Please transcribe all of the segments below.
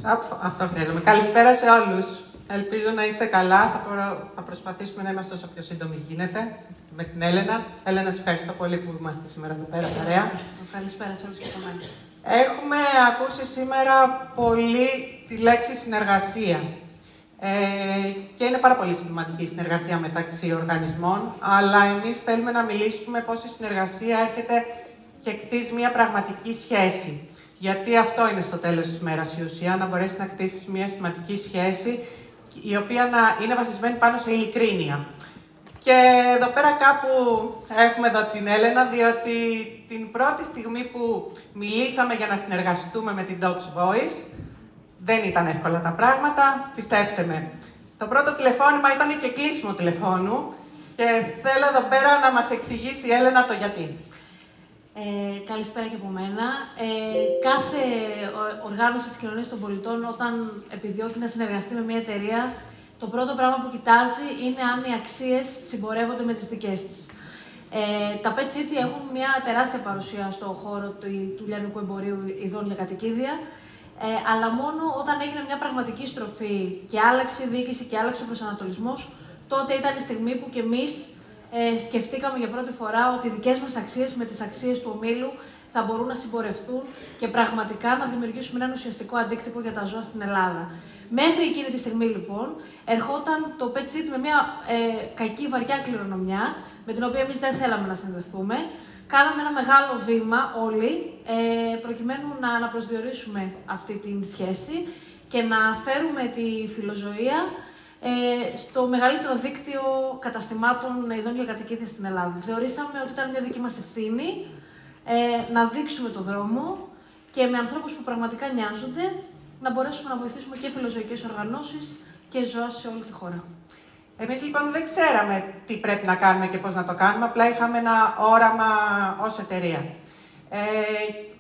Αυτό χρειάζομαι. Καλησπέρα σε όλους. Ελπίζω να είστε καλά. Θα προσπαθήσουμε να είμαστε όσο πιο σύντομοι γίνεται με την Έλενα. Έλενα, σε ευχαριστώ πολύ που είμαστε σήμερα εδώ πέρα παρέα. Καλησπέρα σε όλους και από μένα. Έχουμε ακούσει σήμερα πολύ τη λέξη συνεργασία. Και είναι πάρα πολύ σημαντική η συνεργασία μεταξύ οργανισμών, αλλά εμείς θέλουμε να μιλήσουμε πώς η συνεργασία έρχεται και κτίζει μια πραγματική σχέση. Γιατί αυτό είναι στο τέλος της ημέρας η ουσία, να μπορέσει να κτίσεις μια σημαντική σχέση, η οποία να είναι βασισμένη πάνω σε ειλικρίνεια. Και εδώ πέρα κάπου έχουμε εδώ την Έλενα, διότι την πρώτη στιγμή που μιλήσαμε για να συνεργαστούμε με την Docs Voice, δεν ήταν εύκολα τα πράγματα, πιστέψτε με. Το πρώτο τηλεφώνημα ήταν και κλείσιμο τηλεφώνου και θέλω εδώ πέρα να μας εξηγήσει η Έλενα το γιατί. Καλησπέρα και από μένα. Κάθε οργάνωση της κοινωνίας των πολιτών, όταν επιδιώκει να συνεργαστεί με μια εταιρεία, το πρώτο πράγμα που κοιτάζει είναι αν οι αξίες συμπορεύονται με τις δικές της. Τα Pet City έχουν μια τεράστια παρουσία στον χώρο του λιανικού εμπορίου ειδών για κατοικίδια, αλλά μόνο όταν έγινε μια πραγματική στροφή και άλλαξε η διοίκηση και άλλαξε ο προσανατολισμός, τότε ήταν η στιγμή που κι εμείς σκεφτήκαμε για πρώτη φορά ότι οι δικές μας αξίες με τις αξίες του ομίλου θα μπορούν να συμπορευτούν και πραγματικά να δημιουργήσουμε έναν ουσιαστικό αντίκτυπο για τα ζώα στην Ελλάδα. Μέχρι εκείνη τη στιγμή, λοιπόν, ερχόταν το Pet City με μια κακή, βαριά κληρονομιά, με την οποία εμείς δεν θέλαμε να συνδεθούμε. Κάναμε ένα μεγάλο βήμα όλοι, προκειμένου να αναπροσδιορίσουμε αυτή τη σχέση και να φέρουμε τη φιλοζωία στο μεγαλύτερο δίκτυο καταστημάτων ειδών για κατοικίδια στην Ελλάδα. Θεωρήσαμε ότι ήταν μια δική μας ευθύνη να δείξουμε το δρόμο και με ανθρώπους που πραγματικά νοιάζονται να μπορέσουμε να βοηθήσουμε και φιλοζωικές οργανώσεις και ζώα σε όλη τη χώρα. Εμείς λοιπόν δεν ξέραμε τι πρέπει να κάνουμε και πώς να το κάνουμε, απλά είχαμε ένα όραμα ως εταιρεία.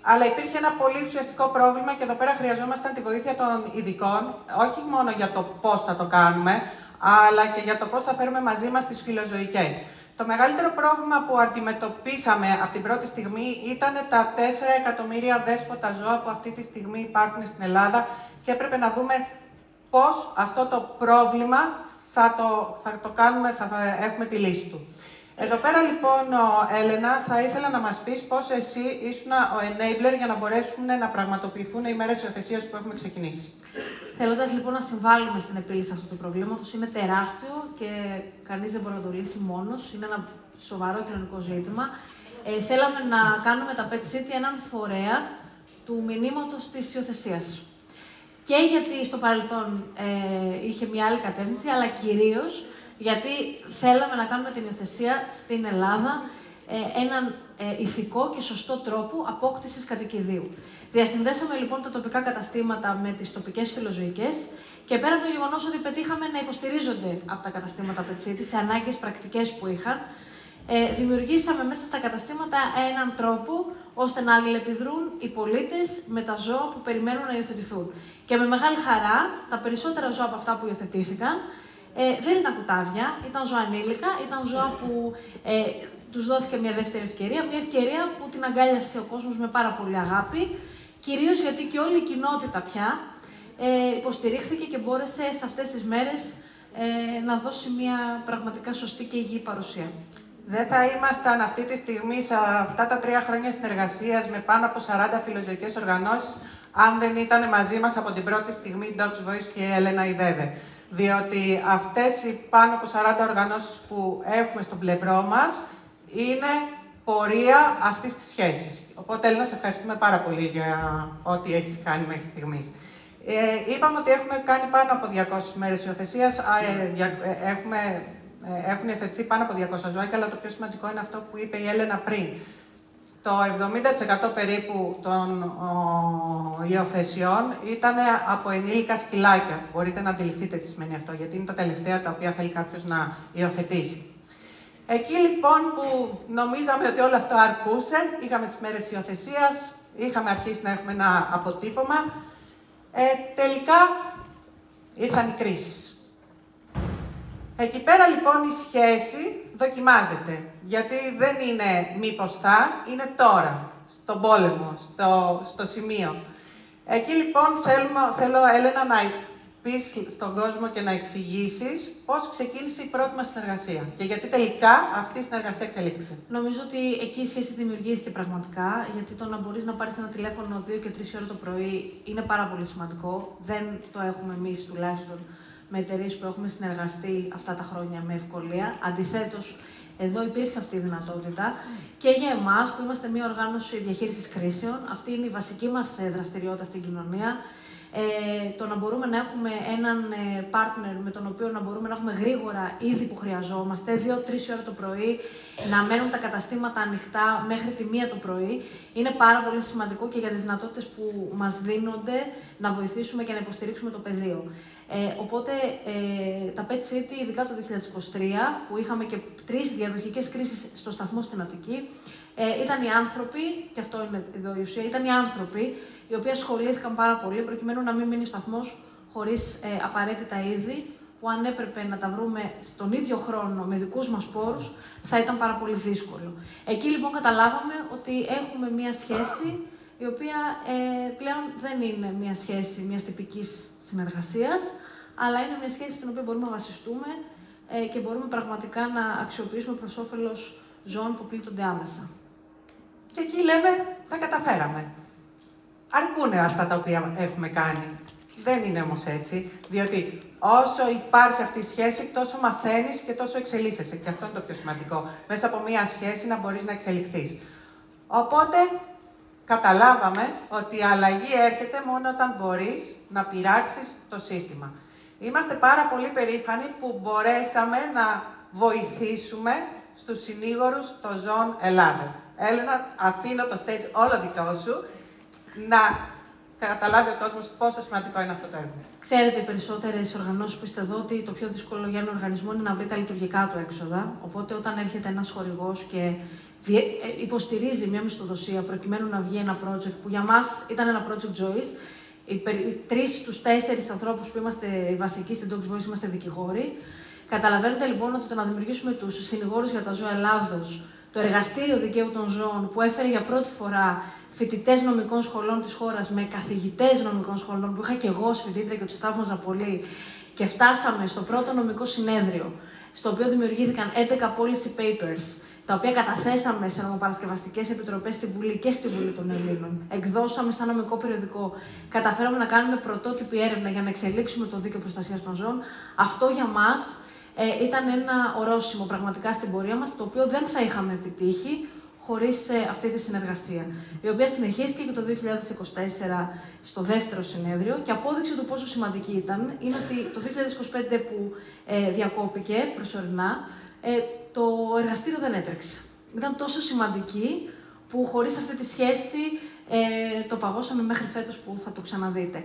Αλλά υπήρχε ένα πολύ ουσιαστικό πρόβλημα και εδώ πέρα χρειαζόμασταν τη βοήθεια των ειδικών, όχι μόνο για το πώς θα το κάνουμε, αλλά και για το πώς θα φέρουμε μαζί μας τις φιλοζωικές. Το μεγαλύτερο πρόβλημα που αντιμετωπίσαμε από την πρώτη στιγμή ήταν τα 4 εκατομμύρια δέσποτα ζώα που αυτή τη στιγμή υπάρχουν στην Ελλάδα και έπρεπε να δούμε πώς αυτό το πρόβλημα θα το κάνουμε, θα έχουμε τη λύση του. Εδώ πέρα λοιπόν, Έλενα, θα ήθελα να μας πεις πώς εσύ ήσουν ο enabler για να μπορέσουν να πραγματοποιηθούν οι μέρες υιοθεσίας που έχουμε ξεκινήσει. Θέλοντας λοιπόν να συμβάλλουμε στην επίλυση αυτού του προβλήματος, είναι τεράστιο και κανείς δεν μπορεί να το λύσει μόνος, είναι ένα σοβαρό κοινωνικό ζήτημα. Θέλαμε να κάνουμε τα Pet City έναν φορέα του μηνύματος της υιοθεσίας. Και γιατί στο παρελθόν είχε μια άλλη κατεύθυνση, αλλά κυρίως γιατί θέλαμε να κάνουμε την υιοθεσία στην Ελλάδα έναν ηθικό και σωστό τρόπο απόκτησης κατοικιδίου. Διασυνδέσαμε λοιπόν τα τοπικά καταστήματα με τις τοπικές φιλοζωικές και πέρα από το γεγονός ότι πετύχαμε να υποστηρίζονται από τα καταστήματα Pet City σε ανάγκες πρακτικές που είχαν, δημιουργήσαμε μέσα στα καταστήματα έναν τρόπο ώστε να αλληλεπιδρούν οι πολίτες με τα ζώα που περιμένουν να υιοθετηθούν. Και με μεγάλη χαρά, τα περισσότερα ζώα από αυτά που υιοθετήθηκαν δεν ήταν κουτάβια, ήταν ζώα ανήλικα, ήταν ζώα που τους δόθηκε μια δεύτερη ευκαιρία, μια ευκαιρία που την αγκάλιασε ο κόσμος με πάρα πολύ αγάπη, κυρίως γιατί και όλη η κοινότητα πια υποστηρίχθηκε και μπόρεσε σε αυτές τις μέρες να δώσει μια πραγματικά σωστή και υγιή παρουσία. Δεν θα ήμασταν αυτή τη στιγμή σε αυτά τα 3 χρόνια συνεργασίας με πάνω από 40 φιλοζωικές οργανώσεις, αν δεν ήταν μαζί μας από την πρώτη στιγμή η Docs Voice και η Έλενα η Δέδε. Διότι αυτές οι πάνω από 40 οργανώσεις που έχουμε στο πλευρό μας είναι πορεία αυτής της σχέσης. Οπότε, Έλενα, σε ευχαριστούμε πάρα πολύ για ό,τι έχεις κάνει μέχρι στιγμής. Είπαμε ότι έχουμε κάνει πάνω από 200 μέρες υιοθεσίας, έχουν υιοθετηθεί πάνω από 200 ζωάκια, αλλά το πιο σημαντικό είναι αυτό που είπε η Έλενα πριν. Το 70% περίπου των υιοθεσιών ήταν από ενήλικα σκυλάκια. Μπορείτε να αντιληφθείτε τι σημαίνει αυτό, γιατί είναι τα τελευταία τα οποία θέλει κάποιος να υιοθετήσει. Εκεί λοιπόν που νομίζαμε ότι όλο αυτό αρκούσε, είχαμε τις μέρες υιοθεσίας, είχαμε αρχίσει να έχουμε ένα αποτύπωμα. Τελικά ήρθαν οι κρίσεις. Εκεί πέρα λοιπόν η σχέση δοκιμάζεται, γιατί δεν είναι μήπως θα, είναι τώρα, στον πόλεμο, στο σημείο. Εκεί λοιπόν θέλω, Έλενα, να πεις στον κόσμο και να εξηγήσεις πώς ξεκίνησε η πρώτη μας συνεργασία και γιατί τελικά αυτή η συνεργασία εξελίχθηκε. Νομίζω ότι εκεί η σχέση δημιουργήθηκε πραγματικά, γιατί το να μπορείς να πάρεις ένα τηλέφωνο 2 και 3 ώρα το πρωί είναι πάρα πολύ σημαντικό. Δεν το έχουμε εμείς τουλάχιστον με εταιρείες που έχουμε συνεργαστεί αυτά τα χρόνια με ευκολία. Αντιθέτως, εδώ υπήρξε αυτή η δυνατότητα και για εμάς που είμαστε μια οργάνωση διαχείρισης κρίσεων. Αυτή είναι η βασική μας δραστηριότητα στην κοινωνία. Το να μπορούμε να έχουμε έναν partner με τον οποίο να μπορούμε να έχουμε γρήγορα είδη που χρειαζόμαστε, 2-3 ώρα το πρωί, να μένουν τα καταστήματα ανοιχτά μέχρι τη 1 το πρωί, είναι πάρα πολύ σημαντικό και για τις δυνατότητες που μας δίνονται να βοηθήσουμε και να υποστηρίξουμε το πεδίο. Οπότε τα Pet City, ειδικά το 2023, που είχαμε και 3 διαδοχικές κρίσεις στο σταθμό στην Αττική, ήταν οι άνθρωποι, και αυτό είναι εδώ η ουσία, ήταν οι άνθρωποι οι οποίοι ασχολήθηκαν πάρα πολύ προκειμένου να μην μείνει ο σταθμός χωρίς απαραίτητα είδη, που αν έπρεπε να τα βρούμε στον ίδιο χρόνο με δικούς μας πόρους, θα ήταν πάρα πολύ δύσκολο. Εκεί λοιπόν καταλάβαμε ότι έχουμε μία σχέση η οποία πλέον δεν είναι μία σχέση μιας τυπικής συνεργασίας, αλλά είναι μια σχέση στην οποία μπορούμε να βασιστούμε και μπορούμε πραγματικά να αξιοποιήσουμε προς όφελος ζώων που πλήττονται άμεσα. Και εκεί λέμε, τα καταφέραμε. Αρκούνε αυτά τα οποία έχουμε κάνει. Δεν είναι όμως έτσι, διότι όσο υπάρχει αυτή η σχέση, τόσο μαθαίνεις και τόσο εξελίσσεσαι. Και αυτό είναι το πιο σημαντικό. Μέσα από μία σχέση να μπορείς να εξελιχθείς. Οπότε, καταλάβαμε ότι η αλλαγή έρχεται μόνο όταν μπορείς να πειράξεις το σύστημα. Είμαστε πάρα πολύ περήφανοι που μπορέσαμε να βοηθήσουμε στους συνήγορους των ζώων Ελλάδας. Έλενα, αφήνω το stage όλο δικό σου, να καταλάβει ο κόσμος πόσο σημαντικό είναι αυτό το έργο. Ξέρετε, οι περισσότερες οργανώσεις που είστε εδώ, ότι το πιο δύσκολο για έναν οργανισμό είναι να βρει τα λειτουργικά του έξοδα. Οπότε, όταν έρχεται ένας χορηγός και υποστηρίζει μια μισθοδοσία προκειμένου να βγει ένα project που για μας ήταν ένα project ζωής, οι 3 στους 4 ανθρώπους που είμαστε οι βασικοί στην Dogs Voice είμαστε δικηγόροι. Καταλαβαίνετε λοιπόν ότι το να δημιουργήσουμε τους συνηγόρους για τα ζώα Ελλάδος, το εργαστήριο δικαίου των ζώων που έφερε για πρώτη φορά φοιτητές νομικών σχολών της χώρας με καθηγητές νομικών σχολών, που είχα και εγώ ως φοιτήτρια και τους θαύμαζα πολύ, και φτάσαμε στο πρώτο νομικό συνέδριο, στο οποίο δημιουργήθηκαν 11 policy papers, τα οποία καταθέσαμε σε νομοπαρασκευαστικές επιτροπές στη Βουλή και στη Βουλή των Ελλήνων. Εκδώσαμε σαν νομικό περιοδικό. Καταφέραμε να κάνουμε πρωτότυπη έρευνα για να εξελίξουμε το δίκαιο προστασίας των ζώων. Αυτό για μας ήταν ένα ορόσημο πραγματικά στην πορεία μας, το οποίο δεν θα είχαμε επιτύχει χωρίς αυτή τη συνεργασία, η οποία συνεχίστηκε και το 2024 στο δεύτερο συνέδριο, και απόδειξη του πόσο σημαντική ήταν είναι ότι το 2025 που διακόπηκε προσωρινά, το εργαστήριο δεν έτρεξε. Ήταν τόσο σημαντική που χωρίς αυτή τη σχέση το παγώσαμε μέχρι φέτος που θα το ξαναδείτε.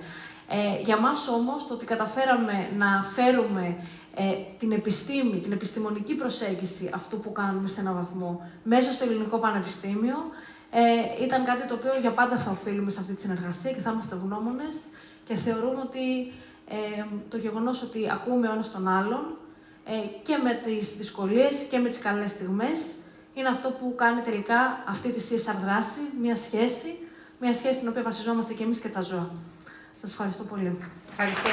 Για μας όμως το ότι καταφέραμε να φέρουμε την επιστήμη, την επιστημονική προσέγγιση αυτού που κάνουμε σε έναν βαθμό μέσα στο Ελληνικό Πανεπιστήμιο ήταν κάτι το οποίο για πάντα θα οφείλουμε σε αυτή τη συνεργασία και θα είμαστε ευγνώμονες, και θεωρούμε ότι το γεγονός ότι ακούμε ο ένας τον άλλον και με τις δυσκολίες και με τις καλές στιγμές είναι αυτό που κάνει τελικά αυτή τη CSR δράση, μια σχέση στην οποία βασιζόμαστε και εμείς και τα ζώα. Σας ευχαριστώ πολύ. Ευχαριστώ.